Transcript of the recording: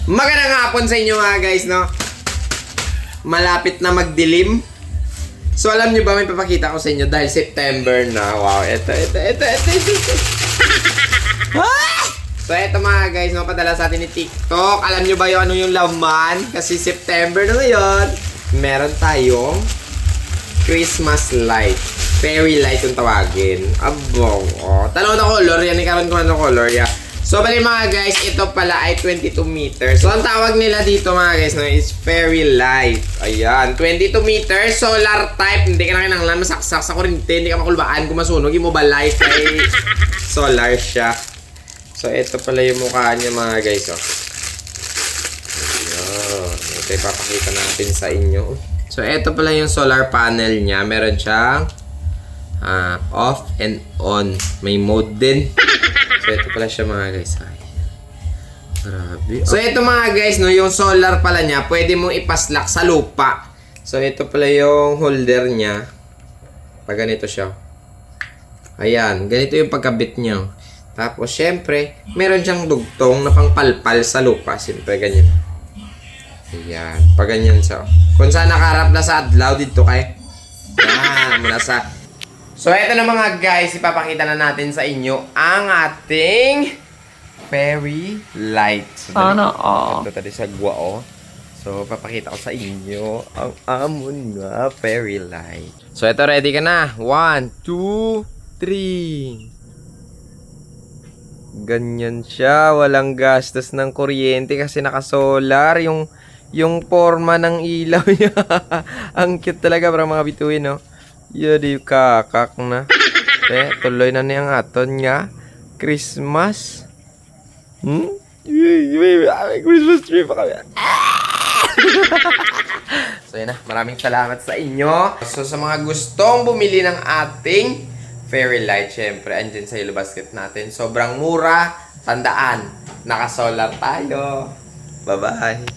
Magandang hapon sa inyo mga guys, no? Malapit na magdilim. So alam nyo ba, may papakita ko sa inyo dahil September na. Wow, ito. So eto mga guys, no, padala sa atin ni TikTok. Alam nyo ba yung ano yung laman? Kasi September na ngayon. Meron tayong Christmas light. Fairy light yung tawagin. Abo, oh. Tanaw na color, yan ikaroon ko ano color, yeah. So, bali mga guys, ito pala ay 22 meters. So, ang tawag nila dito mga guys, no, is fairy light. Ayan, 22 meters, solar type. Hindi ka na kinanglan, masaksak sa kurente, hindi ka makulbaan, kung masunog, yung mobile light ay solar siya. So, ito pala yung mukha niya mga guys, oh. Ayan, ito ipapakita natin sa inyo. So, ito pala yung solar panel niya. Meron siyang off and on. May mode din. So, ito pala siya mga guys. Ay, grabe. So, ito mga guys, no, yung solar pala niya, pwede mong ipaslak sa lupa. So, ito pala yung holder niya. Pag ganito siya. Ayan, ganito yung pagkabit niya. Tapos, syempre, meron siyang dugtong na pangpalpal sa lupa. Siyempre, ganyan. Ayan, pag ganyan siya. Kung saan nakaharap na sa adlaw dito kay. Ayan, mula sa... So, eto na mga guys, ipapakita na natin sa inyo ang ating fairy light. So, ito tadi sa gwa, oh. So, papakita ko sa inyo ang amon nga fairy light. So, eto, ready ka na? 1, 2, 3. Ganyan siya. Walang gastos ng kuryente kasi naka-solar. Yung forma ng ilaw niya. Ang cute talaga para mga bituin, no? Yadi kakak na. Tuloy na niyang aton nga Christmas. Christmas tree pa kami. So yun na, maraming salamat sa inyo. So sa mga gustong bumili ng ating fairy light, syempre andyan sa Yellow Basket natin. Sobrang mura, tandaan, naka-solar tayo. Bye-bye.